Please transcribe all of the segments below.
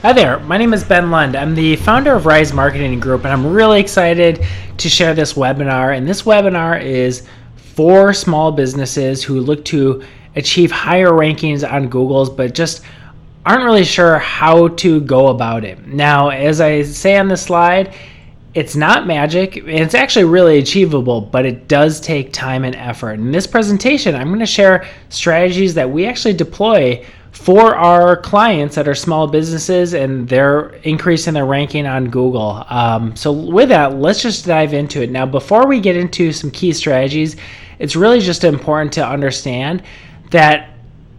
Hi there, my name is Ben Lund. I'm the founder of Rise Marketing Group, and I'm really excited to share this webinar. And this webinar is for small businesses who look to achieve higher rankings on Google's, but just aren't really sure how to go about it. Now, as I say on the slide, it's not magic, and it's actually really achievable, but it does take time and effort. In this presentation, I'm going to share strategies that we actually deploy for our clients that are small businesses, and they're increasing their ranking on Google. So with that, let's just dive into it. Now, before we get into some key strategies, it's really just important to understand that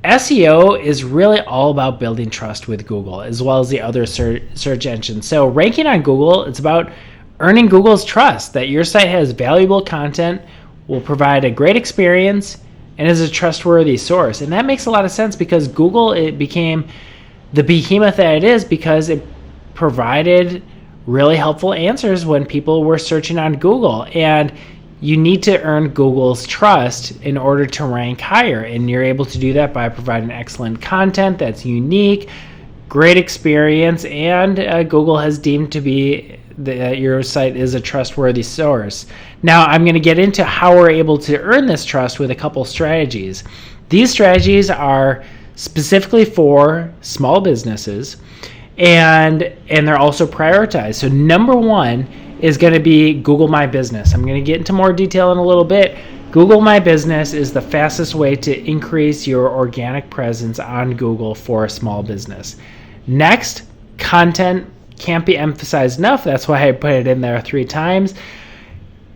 SEO is really all about building trust with Google as well as the other search engines. So ranking on Google, it's about earning Google's trust that your site has valuable content, will provide a great experience, and is a trustworthy source. And that makes a lot of sense because Google, it became the behemoth that it is because it provided really helpful answers when people were searching on Google. And you need to earn Google's trust in order to rank higher. And you're able to do that by providing excellent content that's unique, great experience, and Google has deemed to be that your site is a trustworthy source. Now, I'm going to get into how we're able to earn this trust with a couple strategies. These strategies are specifically for small businesses, and they're also prioritized. So number one is going to be Google My Business. I'm going to get into more detail in a little bit. Google My Business is the fastest way to increase your organic presence on Google for a small business. Next, content can't be emphasized enough. That's why I put it in there 3 times.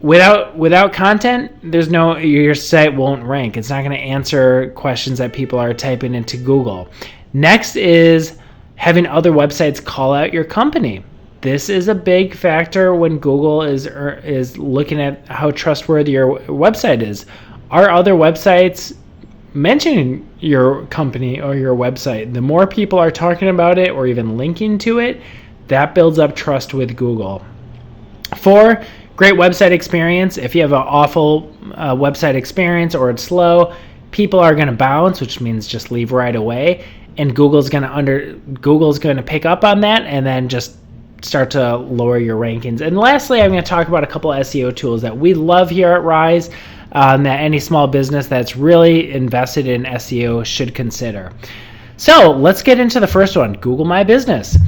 Without content, your site won't rank. It's not going to answer questions that people are typing into Google. Next is having other websites call out your company. This is a big factor when Google is looking at how trustworthy your website is. Are other websites mentioning your company or your website? The more people are talking about it or even linking to it, that builds up trust with Google. 4, great website experience. If you have an awful website experience or it's slow, people are going to bounce, which means just leave right away. And Google's going to pick up on that and then just start to lower your rankings. And lastly, I'm going to talk about a couple SEO tools that we love here at Rise, that any small business that's really invested in SEO should consider. So let's get into the first one, Google My Business.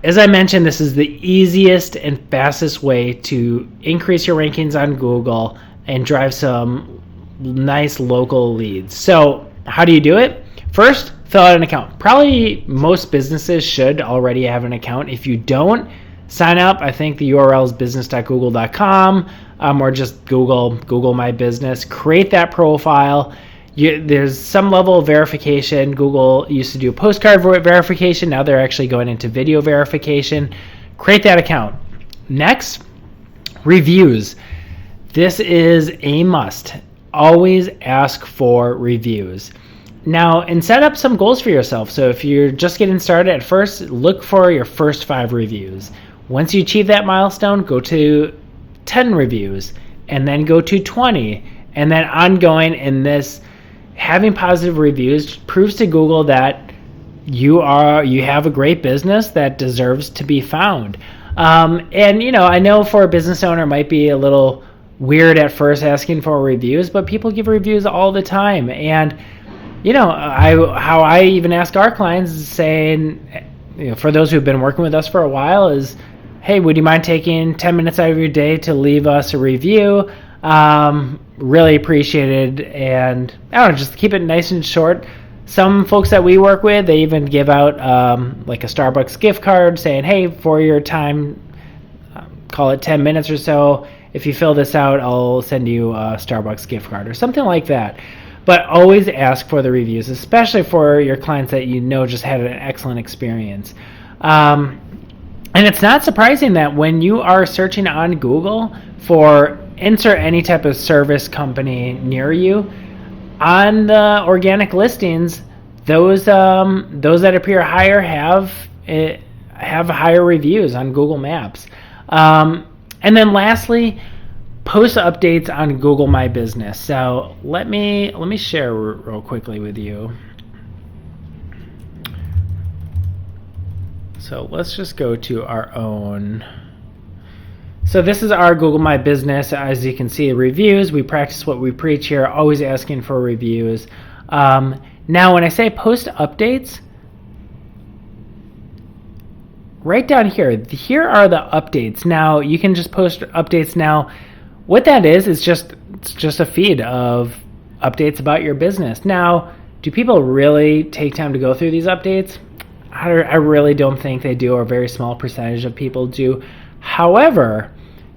As I mentioned, this is the easiest and fastest way to increase your rankings on Google and drive some nice local leads. So how do you do it? First, fill out an account. Probably most businesses should already have an account. If you don't, sign up. I think the URL is business.google.com or just Google My Business. Create that profile. There's some level of verification. Google used to do postcard verification. Now they're actually going into video verification. Create that account. Next, reviews. This is a must. Always ask for reviews. Now, and set up some goals for yourself. So if you're just getting started at first, look for your first 5 reviews. Once you achieve that milestone, go to 10 reviews and then go to 20 and then ongoing. In this, having positive reviews proves to Google that you have a great business that deserves to be found. And I know for a business owner it might be a little weird at first asking for reviews, but people give reviews all the time. And how I even ask our clients is saying, for those who've been working with us for a while, is, hey, would you mind taking 10 minutes out of your day to leave us a review? Really appreciated. And I don't know, just keep it nice and short. Some folks that we work with, they even give out like a Starbucks gift card saying, hey, for your time, call it 10 minutes or so. If you fill this out, I'll send you a Starbucks gift card or something like that. But always ask for the reviews, especially for your clients that just had an excellent experience. And it's not surprising that when you are searching on Google for insert any type of service company near you, on the organic listings, those that appear higher have higher reviews on Google Maps. And then lastly, post updates on Google My Business. So let me share real quickly with you. So let's just go to our own. So this is our Google My Business. As you can see, reviews. We practice what we preach here, always asking for reviews. Now, when I say post updates, right down here, here are the updates. Now, you can just post updates. Now, what that is it's just a feed of updates about your business. Now, do people really take time to go through these updates? I really don't think they do, or a very small percentage of people do. However,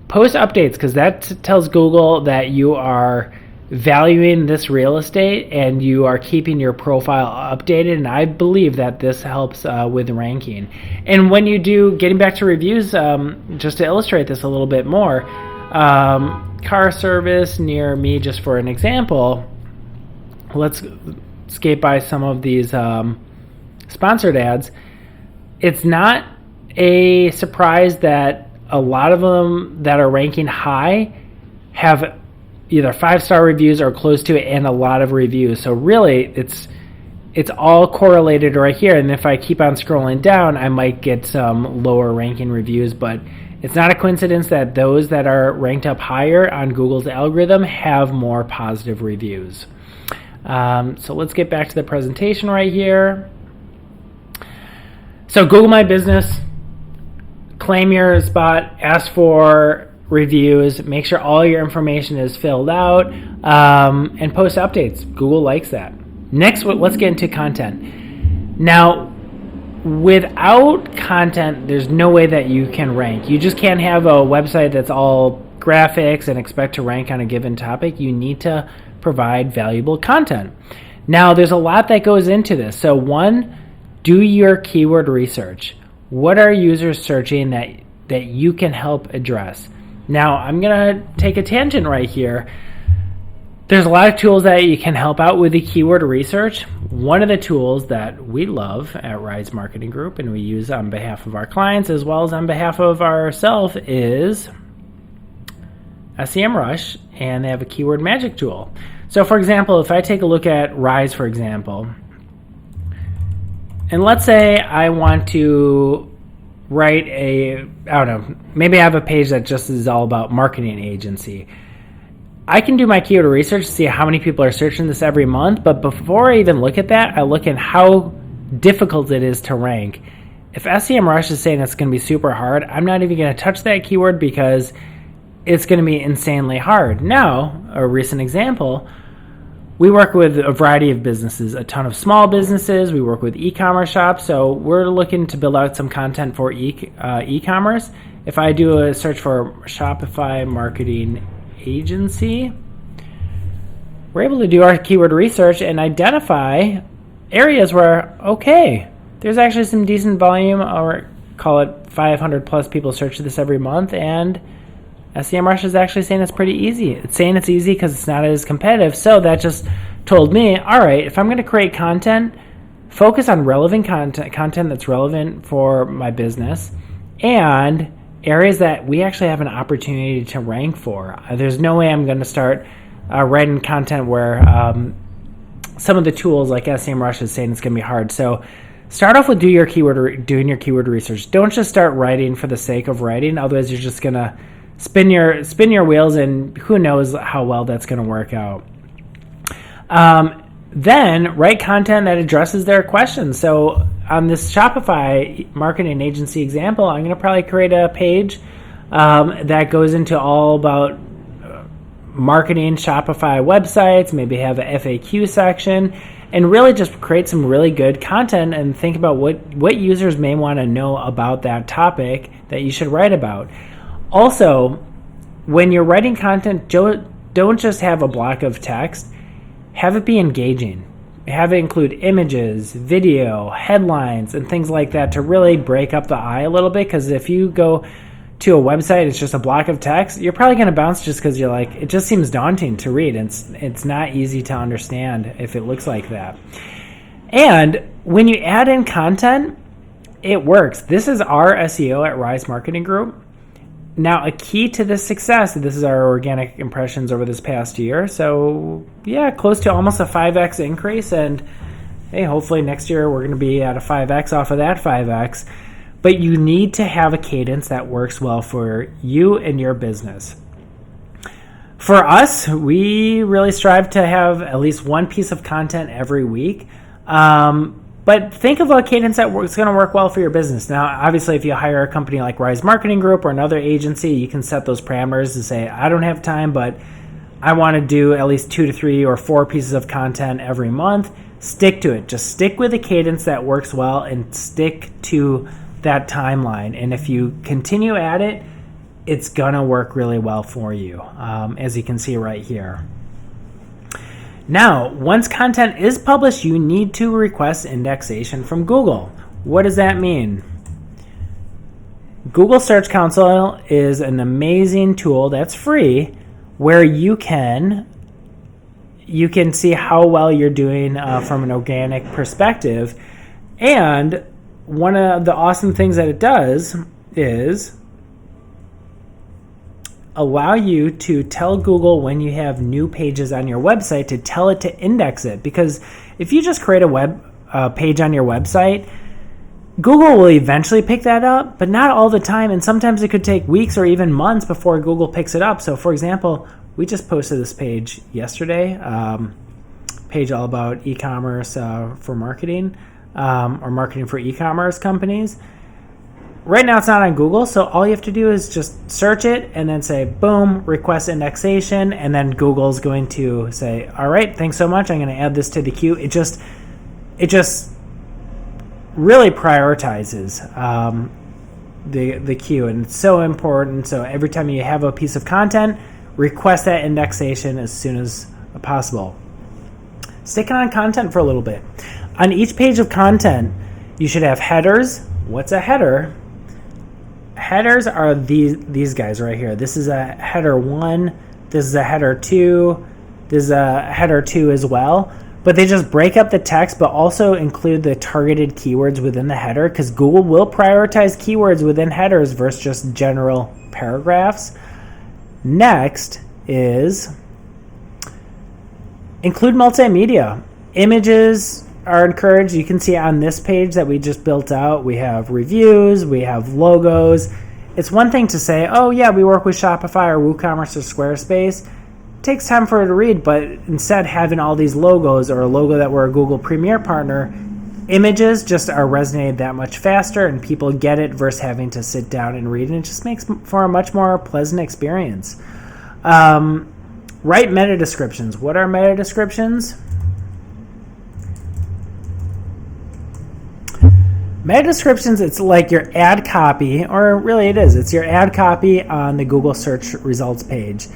post updates, because that tells Google that you are valuing this real estate and you are keeping your profile updated, and I believe that this helps with ranking. And when you do, getting back to reviews, just to illustrate this a little bit more, car service near me, just for an example, let's skate by some of these sponsored ads. It's not a surprise that a lot of them that are ranking high have either 5-star reviews or close to it, and a lot of reviews. So really, it's all correlated right here. And if I keep on scrolling down, I might get some lower ranking reviews, but it's not a coincidence that those that are ranked up higher on Google's algorithm have more positive reviews. So let's get back to the presentation right here. So Google My Business, claim your spot, ask for reviews, make sure all your information is filled out, and post updates. Google likes that. Next, let's get into content. Now, without content, there's no way that you can rank. You just can't have a website that's all graphics and expect to rank on a given topic. You need to provide valuable content. Now, there's a lot that goes into this. So one, do your keyword research. What are users searching that you can help address? Now, I'm going to take a tangent right here. There's a lot of tools that you can help out with the keyword research. One of the tools that we love at Rise Marketing Group and we use on behalf of our clients as well as on behalf of ourselves is SEMrush, and they have a keyword magic tool. So for example, if I take a look at Rise, for example, and let's say I want to write maybe I have a page that just is all about marketing agency. I can do my keyword research to see how many people are searching this every month, but before I even look at that, I look at how difficult it is to rank. If SEMrush is saying it's going to be super hard, I'm not even going to touch that keyword because it's going to be insanely hard. Now, a recent example, we work with a variety of businesses, a ton of small businesses. We work with e-commerce shops, so we're looking to build out some content for e-commerce. If I do a search for Shopify marketing agency, we're able to do our keyword research and identify areas where, okay, there's actually some decent volume, or call it 500 plus people search this every month, and SEMrush is actually saying it's pretty easy. It's saying it's easy because it's not as competitive. So that just told me, all right, if I'm going to create content, focus on relevant content that's relevant for my business and areas that we actually have an opportunity to rank for. There's no way I'm going to start writing content where some of the tools like SEMrush is saying it's going to be hard. So start off with doing your keyword research. Don't just start writing for the sake of writing. Otherwise, you're just going to spin your wheels, and who knows how well that's going to work out. Then write content that addresses their questions. So on this Shopify marketing agency example, I'm going to probably create a page that goes into all about marketing Shopify websites, maybe have a FAQ section, and really just create some really good content and think about what users may want to know about that topic that you should write about. Also, when you're writing content, don't just have a block of text. Have it be engaging. Have it include images, video, headlines, and things like that to really break up the eye a little bit, because if you go to a website, it's just a block of text, you're probably going to bounce just because you're like, it just seems daunting to read. It's not easy to understand if it looks like that. And when you add in content, it works. This is our SEO at Rise Marketing Group. Now, a key to this success, this is our organic impressions over this past year. So, yeah, close to almost a 5x increase. And, hey, hopefully next year we're going to be at a 5x off of that 5x. but you need to have a cadence that works well for you and your business. For us, we really strive to have at least one piece of content every week. But think of a cadence that's going to work well for your business. Now, obviously, if you hire a company like Rise Marketing Group or another agency, you can set those parameters and say, I don't have time, but I want to do at least 2 to 3 or 4 pieces of content every month. Stick to it. Just stick with a cadence that works well and stick to that timeline. And if you continue at it, it's going to work really well for you, as you can see right here. Now, once content is published, you need to request indexation from Google. What does that mean? Google Search Console is an amazing tool that's free where you can see how well you're doing from an organic perspective. And one of the awesome things that it does is allow you to tell Google when you have new pages on your website to tell it to index it. Because if you just create a web page on your website, Google will eventually pick that up, but not all the time. And sometimes it could take weeks or even months before Google picks it up. So for example, we just posted this page yesterday, page all about e-commerce for marketing or marketing for e-commerce companies. Right now it's not on Google, so all you have to do is just search it and then say, boom, request indexation, and then Google's going to say, all right, thanks so much, I'm going to add this to the queue. It just really prioritizes the queue, and it's so important. So every time you have a piece of content, request that indexation as soon as possible. Sticking on content for a little bit. On each page of content, you should have headers. What's a header? Headers are these guys right here. This is a header 1. This is a header 2. This is a header 2 as well. But they just break up the text, but also include the targeted keywords within the header, because Google will prioritize keywords within headers versus just general paragraphs. Next is include multimedia. Images are encouraged. You can see on this page that we just built out, we have reviews, we have logos. It's one thing to say, oh yeah, we work with Shopify or WooCommerce or Squarespace. It takes time for it to read, but instead having all these logos or a logo that we're a Google Premier partner, images just are resonated that much faster and people get it versus having to sit down and read, and it just makes for a much more pleasant experience. Write meta descriptions. What are meta descriptions? Meta descriptions, it's like your ad copy, or really it is. It's your ad copy on the Google search results page.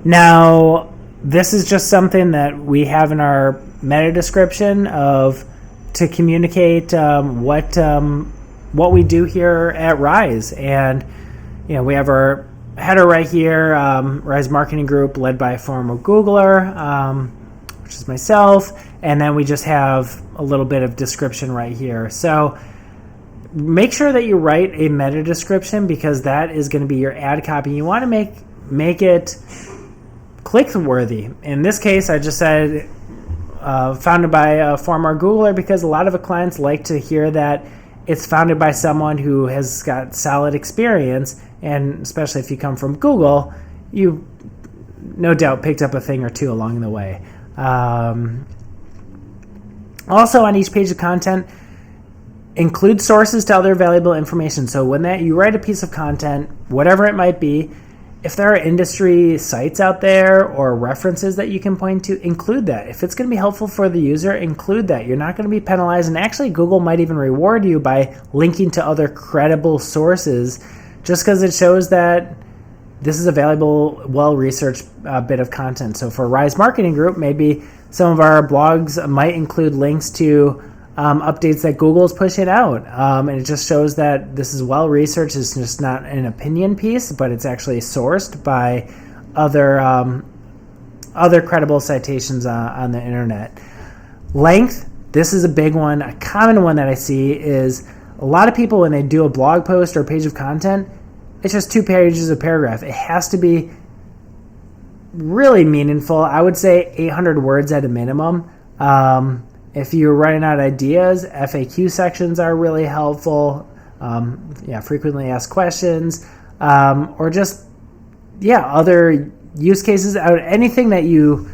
Now, this is just something that we have in our meta description to communicate what we do here at Rise. And we have our header right here, Rise Marketing Group, led by a former Googler, which is myself, and then we just have a little bit of description right here. So make sure that you write a meta description, because that is going to be your ad copy. You want to make it click-worthy. In this case, I just said founded by a former Googler, because a lot of the clients like to hear that it's founded by someone who has got solid experience, and especially if you come from Google, you no doubt picked up a thing or two along the way. Also, on each page of content, include sources to other valuable information. So when you write a piece of content, whatever it might be, if there are industry sites out there or references that you can point to, include that. If it's going to be helpful for the user, include that. You're not going to be penalized, and actually Google might even reward you by linking to other credible sources, just because it shows that this is a valuable, well-researched bit of content. So for Rise Marketing Group, maybe some of our blogs might include links to updates that Google is pushing out. And it just shows that this is well-researched. It's just not an opinion piece, but it's actually sourced by other credible citations on the internet. Length, this is a big one. A common one that I see is a lot of people, when they do a blog post or a page of content, it's just 2 pages of paragraph. It has to be really meaningful. I would say 800 words at a minimum. If you're running out of ideas, FAQ sections are really helpful. frequently asked questions, or just other use cases. Anything that you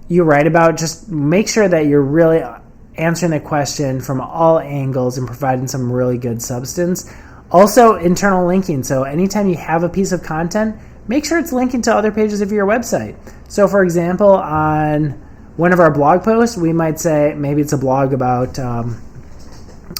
write about, just make sure that you're really answering the question from all angles and providing some really good substance. Also, internal linking. So anytime you have a piece of content, make sure it's linking to other pages of your website. So for example, on one of our blog posts, we might say, maybe it's a blog about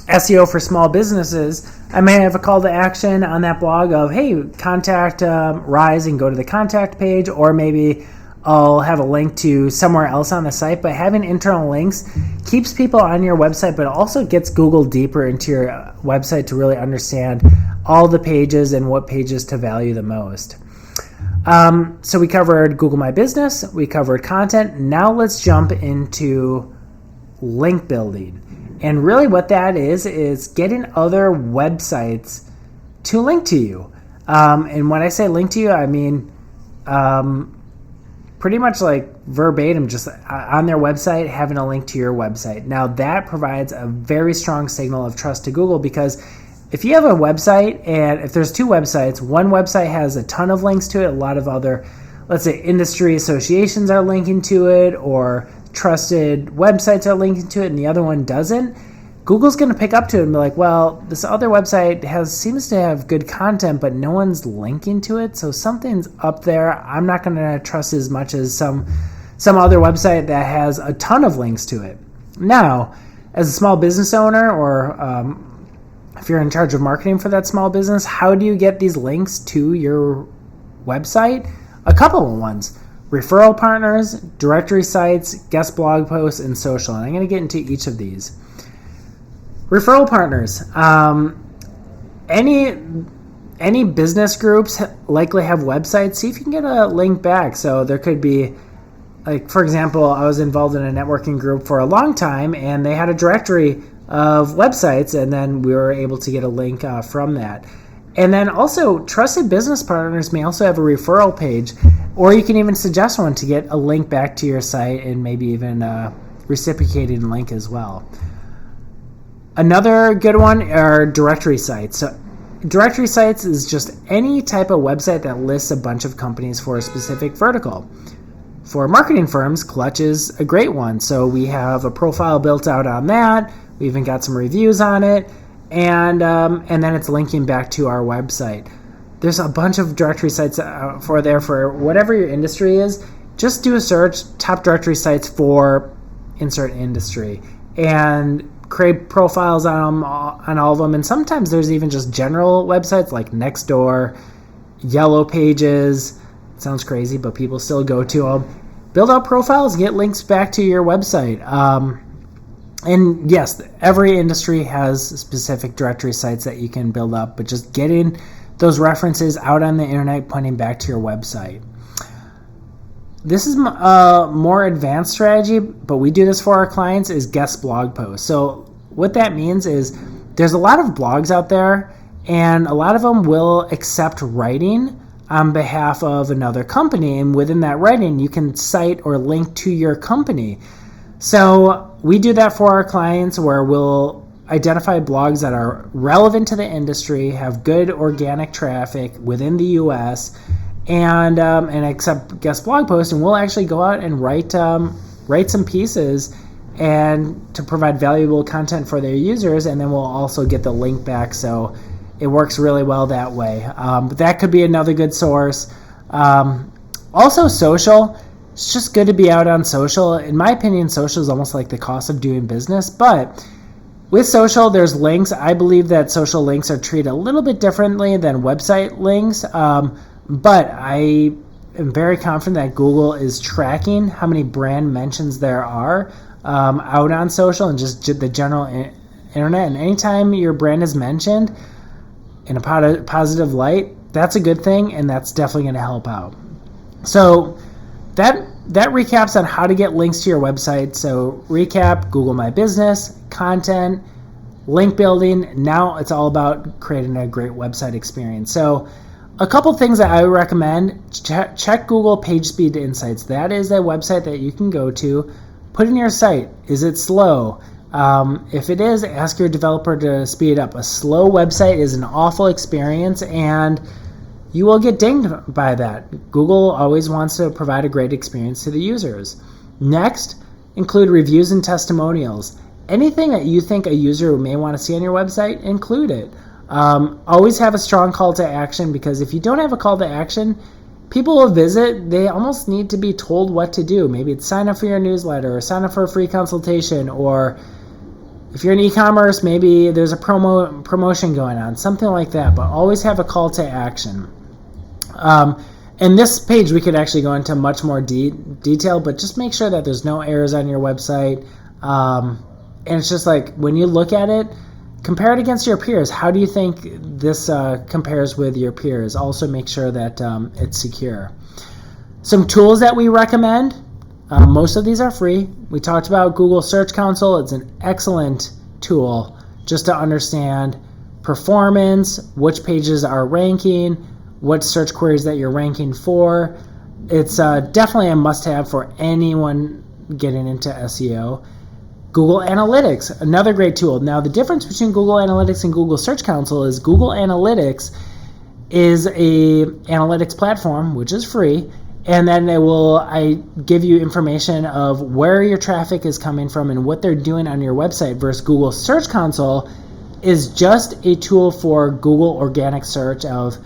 SEO for small businesses. I may have a call to action on that blog of, hey, contact Rise and go to the contact page, or maybe I'll have a link to somewhere else on the site. But having internal links keeps people on your website, but also gets Google deeper into your website to really understand all the pages and what pages to value the most. So we covered Google My Business, we covered content. Now let's jump into link building. And really what that is getting other websites to link to you. And when I say link to you, I mean pretty much like verbatim, just on their website, having a link to your website. Now that provides a very strong signal of trust to Google, because if you have a website, and if there's two websites, one website has a ton of links to it, a lot of other, let's say, industry associations are linking to it, or trusted websites are linking to it, and the other one doesn't, Google's going to pick up to it and be like, well, this other website seems to have good content, but no one's linking to it, so something's up there. I'm not going to trust as much as some other website that has a ton of links to it. Now, as a small business owner, or if you're in charge of marketing for that small business, how do you get these links to your website? A couple of ones: referral partners, directory sites, guest blog posts, and social. And I'm going to get into each of these. Referral partners. Any business groups likely have websites. See if you can get a link back. So there could be, like, for example, I was involved in a networking group for a long time, and they had a directory of websites, and then we were able to get a link from that. And then also, trusted business partners may also have a referral page, or you can even suggest one to get a link back to your site, and maybe even a reciprocated link as well. Another good one are directory sites. So directory sites is just any type of website that lists a bunch of companies for a specific vertical. For marketing firms, Clutch is a great one. So we have a profile built out on that. We even got some reviews on it, and then it's linking back to our website. There's a bunch of directory sites for whatever your industry is. Just do a search, top directory sites for insert industry, and create profiles on all of them. And sometimes there's even just general websites like Nextdoor, Yellow Pages. It sounds crazy, but people still go to them. Build out profiles, get links back to your website. And yes, every industry has specific directory sites that you can build up, but just getting those references out on the internet, pointing back to your website. This is a more advanced strategy, but we do this for our clients, is guest blog posts. So what that means is there's a lot of blogs out there, and a lot of them will accept writing on behalf of another company, and within that writing, you can cite or link to your company. So we do that for our clients, where we'll identify blogs that are relevant to the industry, have good organic traffic within the U.S., and accept guest blog posts, and we'll actually go out and write some pieces and to provide valuable content for their users, and then we'll also get the link back. So it works really well that way. But that could be another good source. Also, social. It's just good to be out on social. In my opinion, social is almost like the cost of doing business, but with social, there's links. I believe that social links are treated a little bit differently than website links. But I am very confident that Google is tracking how many brand mentions there are out on social and just the general internet. And anytime your brand is mentioned in a positive light, that's a good thing, and that's definitely going to help out. So that recaps on how to get links to your website. So recap: Google My Business, content, link building. Now it's all about creating a great website experience. So a couple things that I would recommend: check Google PageSpeed Insights. That is a website that you can go to, put in your site. Is it slow? If it is, ask your developer to speed it up. A slow website is an awful experience, and you will get dinged by that. Google always wants to provide a great experience to the users. Next, include reviews and testimonials. Anything that you think a user may want to see on your website, include it. Always have a strong call to action, because if you don't have a call to action, people will visit. They almost need to be told what to do. Maybe it's sign up for your newsletter, or sign up for a free consultation, or if you're in e-commerce, maybe there's a promotion going on, something like that. But always have a call to action. And this page, we could actually go into much more detail, but just make sure that there's no errors on your website. And it's just like, when you look at it, compare it against your peers. How do you think this compares with your peers? Also make sure that it's secure. Some tools that we recommend. Most of these are free. We talked about Google Search Console. It's an excellent tool just to understand performance, which pages are ranking, what search queries that you're ranking for. It's definitely a must-have for anyone getting into SEO. Google Analytics, another great tool. Now, the difference between Google Analytics and Google Search Console is Google Analytics is a analytics platform, which is free, and then I give you information of where your traffic is coming from and what they're doing on your website, versus Google Search Console is just a tool for Google organic search of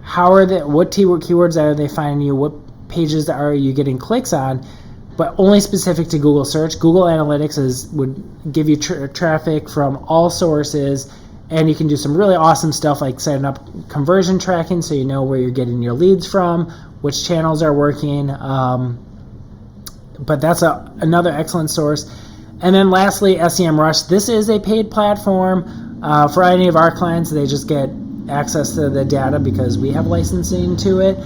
what keywords are they finding you, what pages are you getting clicks on, but only specific to Google Search. Google Analytics would give you traffic from all sources, and you can do some really awesome stuff like setting up conversion tracking so you know where you're getting your leads from, which channels are working. But that's another excellent source. And then lastly, SEMrush. This is a paid platform. For any of our clients, they just get access to the data because we have licensing to it.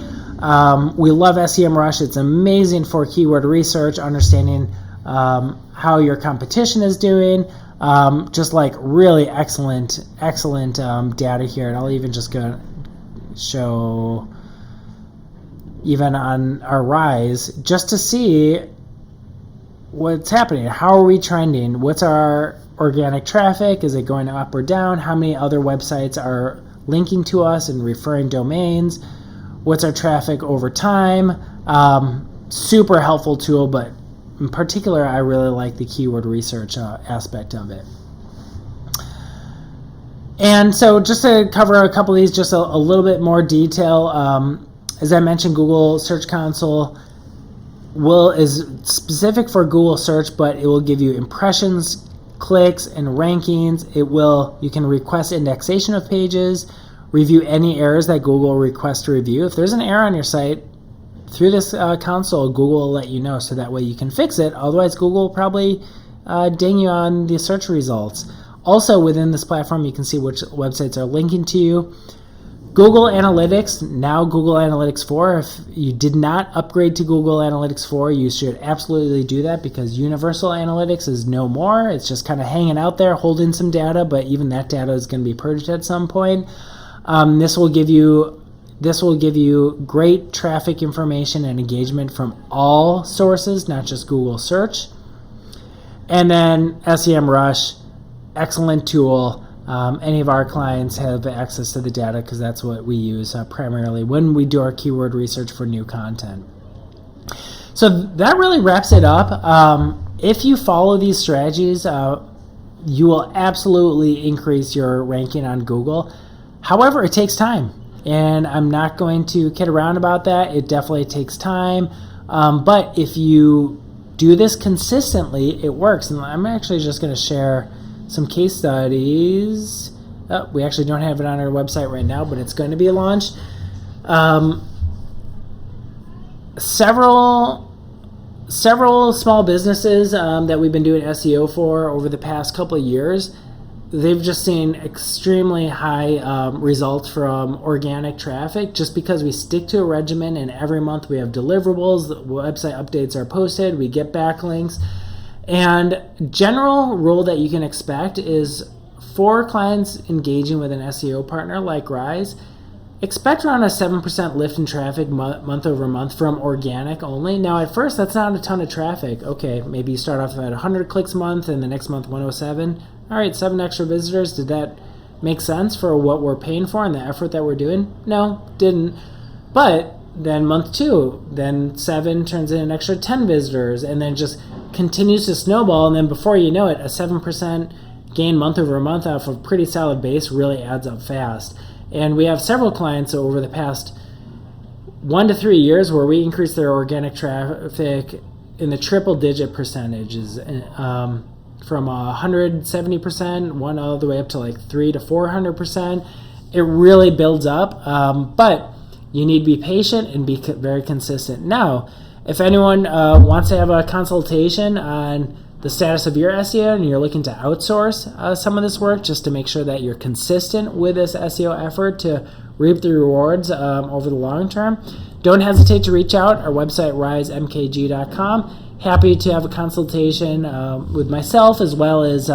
We love SEMrush. It's amazing for keyword research, understanding how your competition is doing. Just like really excellent data here. And I'll even just go show even on our Rise just to see what's happening. How are we trending? What's our organic traffic? Is it going up or down? How many other websites are linking to us and referring domains? What's our traffic over time? Super helpful tool, but in particular, I really like the keyword research aspect of it. And so just to cover a couple of these, just a little bit more detail. As I mentioned, Google Search Console is specific for Google search, but it will give you impressions, clicks, and rankings. You can request indexation of pages, review any errors that Google requests to review. If there's an error on your site, through this console, Google will let you know, so that way you can fix it. Otherwise, Google will probably ding you on the search results. Also, within this platform, you can see which websites are linking to you. Google Analytics, now Google Analytics 4. If you did not upgrade to Google Analytics 4, you should absolutely do that, because Universal Analytics is no more. It's just kind of hanging out there, holding some data, but even that data is going to be purged at some point. This will give you great traffic information and engagement from all sources, not just Google Search. And then SEMrush, excellent tool. Any of our clients have access to the data because that's what we use primarily when we do our keyword research for new content. So that really wraps it up. If you follow these strategies, you will absolutely increase your ranking on Google. However, it takes time, and I'm not going to kid around about that. It definitely takes time, but if you do this consistently, it works. And I'm actually just going to share some case studies. We actually don't have it on our website right now, but it's going to be launched. Several small businesses that we've been doing SEO for over the past couple of years, they've just seen extremely high results from organic traffic, just because we stick to a regimen, and every month we have deliverables, the website updates are posted, we get backlinks. And general rule that you can expect is for clients engaging with an SEO partner like Rise, expect around a 7% lift in traffic month over month from organic only. Now, at first, that's not a ton of traffic. Okay, maybe you start off at 100 clicks a month and the next month 107. All right, 7 extra visitors. Did that make sense for what we're paying for and the effort that we're doing? No, didn't. But then month 2, then 7 turns in an extra 10 visitors, and then just continues to snowball. And then before you know it, a 7% gain month over month off of a pretty solid base really adds up fast. And we have several clients over the past 1 to 3 years where we increased their organic traffic in the triple digit percentages, from 170%, one all the way up to like 300 to 400%. It really builds up, but you need to be patient and be very consistent. Now, if anyone wants to have a consultation on the status of your SEO and you're looking to outsource some of this work just to make sure that you're consistent with this SEO effort to reap the rewards over the long term, don't hesitate to reach out. Our website, risemkg.com. Happy to have a consultation with myself as well as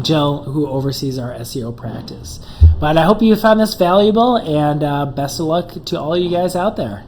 Jill, who oversees our SEO practice. But I hope you found this valuable, and best of luck to all you guys out there.